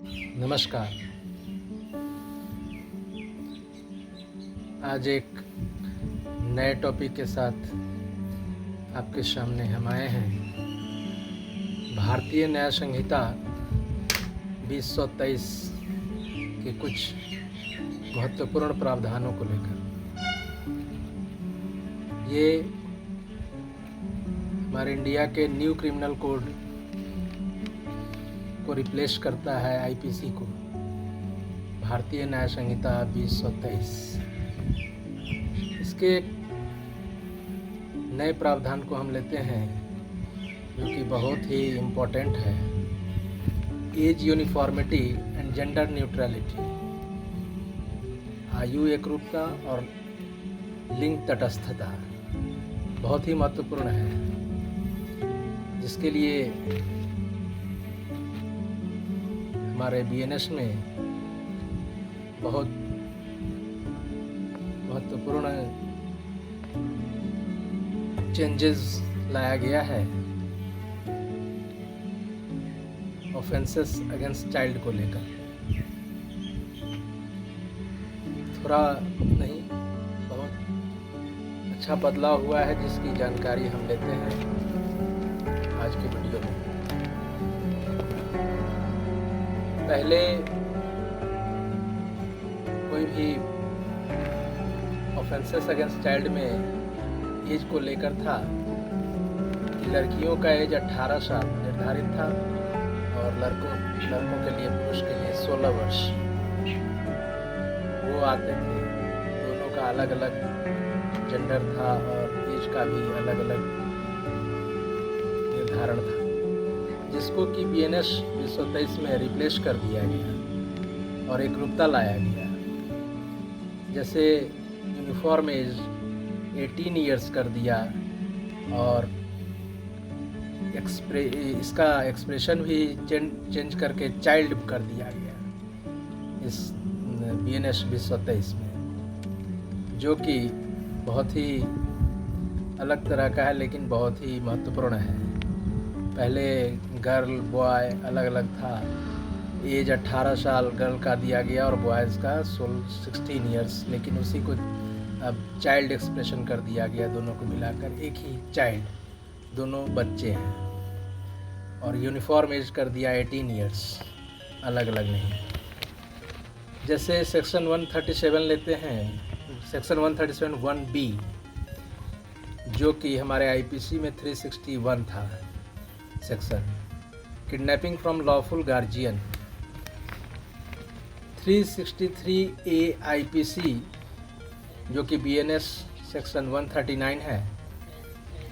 नमस्कार। आज एक नए टॉपिक के साथ आपके सामने हम आए हैं। भारतीय न्याय संहिता 2023 के कुछ महत्वपूर्ण प्रावधानों को लेकर। ये हमारे इंडिया के न्यू क्रिमिनल कोड को रिप्लेस करता है, आईपीसी को, भारतीय न्याय संहिता 2023। इसके नए प्रावधान को हम लेते हैं जो कि बहुत ही इम्पोर्टेंट है। Age uniformity and gender neutrality, आयु एकरूपता और लिंग तटस्थता बहुत ही महत्वपूर्ण है, जिसके लिए हमारे बीएनएस में बहुत महत्वपूर्ण चेंजेस लाया गया है ऑफेंसेस अगेंस्ट चाइल्ड को लेकर। थोड़ा नहीं, बहुत अच्छा बदलाव हुआ है, जिसकी जानकारी हम लेते हैं आज के वीडियो में। पहले कोई भी ऑफेंसेस अगेंस्ट चाइल्ड में एज को लेकर था कि लड़कियों का एज 18 साल निर्धारित था और लड़कों के लिए, पुरुष के लिए 16 वर्ष वो आते थे। दोनों का अलग अलग जेंडर था और एज का भी अलग अलग निर्धारण था, जिसको कि बीएनएस 2023 में रिप्लेस कर दिया गया और एकरूपता लाया गया। जैसे यूनिफॉर्म एज 18 ईयर्स कर दिया और इसका एक्सप्रेशन भी चेंज करके चाइल्ड कर दिया गया इस बीएनएस 2023 में, जो कि बहुत ही अलग तरह का है, लेकिन बहुत ही महत्वपूर्ण है। पहले गर्ल बॉय अलग अलग था। एज 18 साल गर्ल का दिया गया और बॉयज़ का 16 ईयर्स, लेकिन उसी को अब चाइल्ड एक्सप्रेशन कर दिया गया। दोनों को मिलाकर एक ही चाइल्ड, दोनों बच्चे हैं। और यूनिफॉर्म एज कर दिया 18 ईयर्स, अलग अलग नहीं। जैसे सेक्शन 137 लेते हैं, सेक्शन 137 1B, जो कि हमारे आईपीसी में 361 था section, kidnapping from lawful guardian. 363A IPC, जो कि बीएनएस सेक्शन 139 है,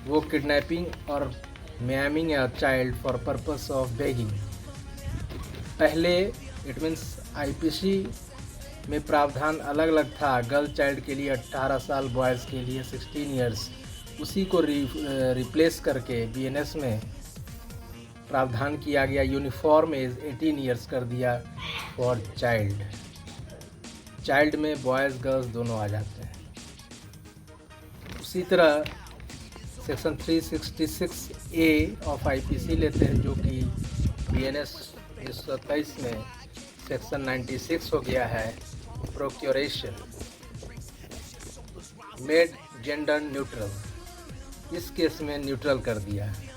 वो किडनैपिंग और maiming a child for purpose of begging. पहले इट मीन्स आईपीसी में प्रावधान अलग अलग था। गर्ल चाइल्ड के लिए 18 साल, बॉयज़ के लिए 16 ईयर्स। उसी को रिप्लेस करके बीएनएस में प्रावधान किया गया, यूनिफॉर्म एज 18 ईयर्स कर दिया फॉर चाइल्ड। चाइल्ड में बॉयज़ गर्ल्स दोनों आ जाते हैं। उसी तरह सेक्शन 366A ऑफ आईपीसी लेते हैं, जो कि बीएनएस 2023 में सेक्शन 96 हो गया है, प्रोक्योरेशन, मेड जेंडर न्यूट्रल। इस केस में न्यूट्रल कर दिया है।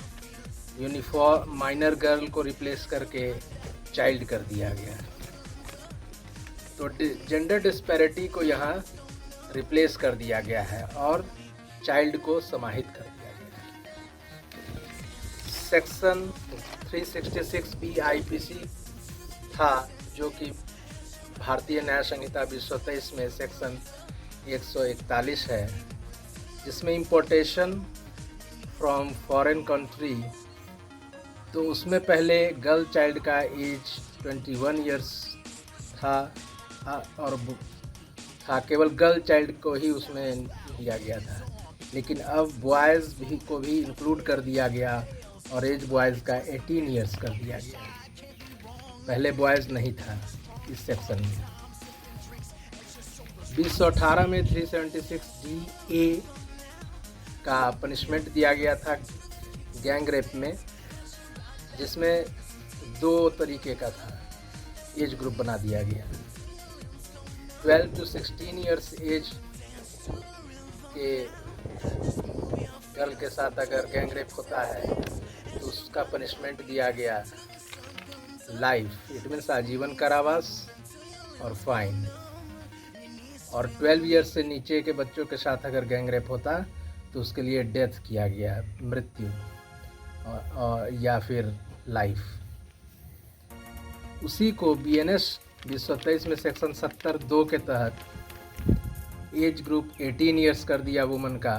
यूनिफॉर्म माइनर गर्ल को रिप्लेस करके चाइल्ड कर दिया गया। तो जेंडर डिस्पैरिटी को यहाँ रिप्लेस कर दिया गया है और चाइल्ड को समाहित कर दिया गया है। सेक्शन 366B आईपीसी था, जो कि भारतीय न्याय संहिता 2023 में सेक्शन 141 है, जिसमें इंपोर्टेशन फ्रॉम फॉरेन कंट्री। तो उसमें पहले गर्ल चाइल्ड का एज 21 ईयर्स था और केवल गर्ल चाइल्ड को ही उसमें दिया गया था, लेकिन अब बॉयज़ भी को भी इंक्लूड कर दिया गया और एज बॉयज़ का 18 ईयर्स कर दिया गया। पहले बॉयज़ नहीं था इस सेक्शन में। 2018 में 376DA का पनिशमेंट दिया गया था गैंग रेप में, जिसमें दो तरीके का था। एज ग्रुप बना दिया गया। 12 to 16 ईयर्स एज के गर्ल के साथ अगर गैंगरेप होता है तो उसका पनिशमेंट दिया गया लाइफ, इट मीन्स आजीवन कारावास और फाइन। और 12 ईयर्स से नीचे के बच्चों के साथ अगर गैंगरेप होता तो उसके लिए डेथ किया गया, मृत्यु या फिर लाइफ। उसी को BNS 223 में सेक्शन 70(2) के तहत एज ग्रुप 18 ईयर्स कर दिया वुमन का,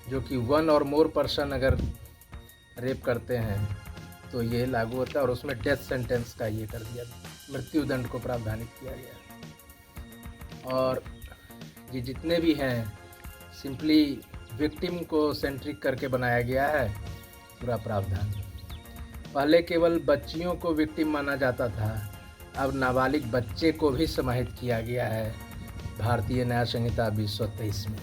जो कि 1 और मोर पर्सन अगर रेप करते हैं तो ये लागू होता है, और उसमें डेथ सेंटेंस का ये कर दिया, मृत्यु दंड को प्रावधानित किया गया। और ये जितने भी हैं सिंपली विक्टिम को सेंट्रिक करके बनाया गया है पूरा प्रावधान। पहले केवल बच्चियों को विक्टिम माना जाता था, अब नाबालिग बच्चे को भी समाहित किया गया है भारतीय न्याय संहिता 223 में।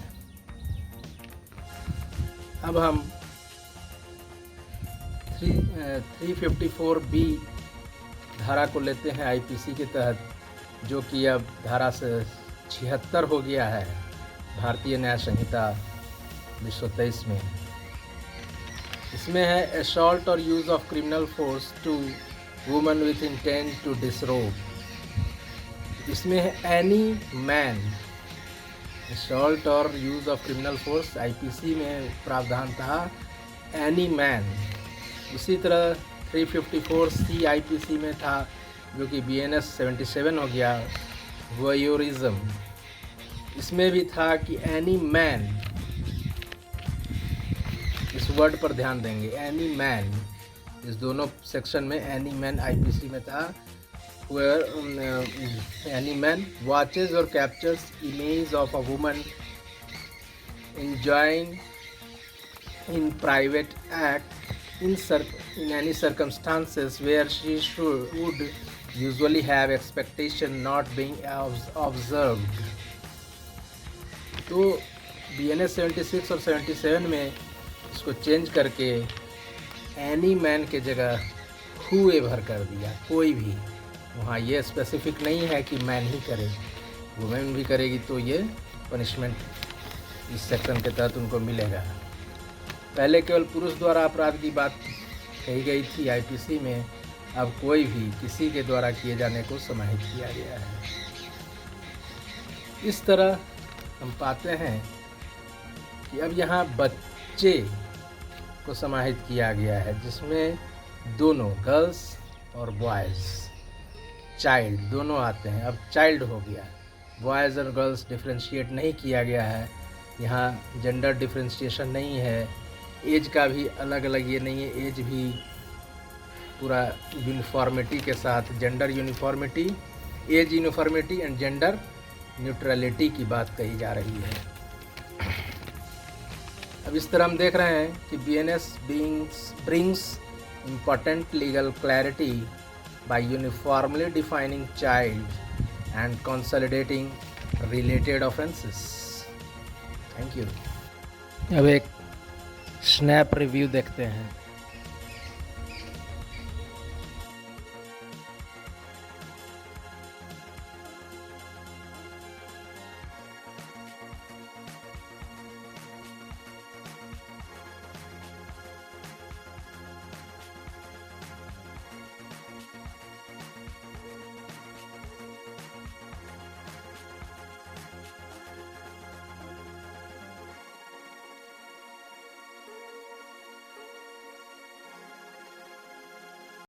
अब हम 354B धारा को लेते हैं IPC के तहत, जो कि अब धारा से 76 हो गया है भारतीय न्याय संहिता 223 में। इसमें है असॉल्ट और use of criminal force to woman with intent to disrobe. इसमें है एनी मैन। असॉल्ट और use of criminal force IPC में प्रावधान था एनी मैन। उसी तरह 354C IPC में था, जो कि BNS 77 हो गया, वोयूरिज्म। इसमें भी था कि एनी मैन, इस वर्ड पर ध्यान देंगे, एनी मैन। इस दोनों सेक्शन में एनी मैन IPC में था, where any man watches or captures image of a woman enjoying in private act in any circumstances where she would usually have expectation not being observed। तो BNS 76 और 77 में इसको change करके any man के जगह whoever कर दिया, कोई भी। वहाँ ये स्पेसिफिक नहीं है कि मैन ही करे, वुमेन भी करेगी तो ये पनिशमेंट इस सेक्शन के तहत उनको मिलेगा। पहले केवल पुरुष द्वारा अपराध की बात कही गई थी IPC में, अब कोई भी किसी के द्वारा किए जाने को समाहित किया गया है। इस तरह हम पाते हैं कि अब यहाँ बच्चे को समाहित किया गया है, जिसमें दोनों गर्ल्स और बॉयज़, चाइल्ड दोनों आते हैं। अब चाइल्ड हो गया, बॉयज़ और गर्ल्स डिफ्रेंशिएट नहीं किया गया है, यहाँ जेंडर डिफ्रेंशिएशन नहीं है, एज का भी अलग अलग ये नहीं है, एज भी पूरा यूनिफॉर्मिटी के साथ, gender uniformity, age uniformity and gender neutrality की बात कही जा रही है। अब इस तरह हम देख रहे हैं कि BNS brings important legal clarity by uniformly defining child and consolidating related offenses। Thank you. अब एक स्नैप रिव्यू देखते हैं।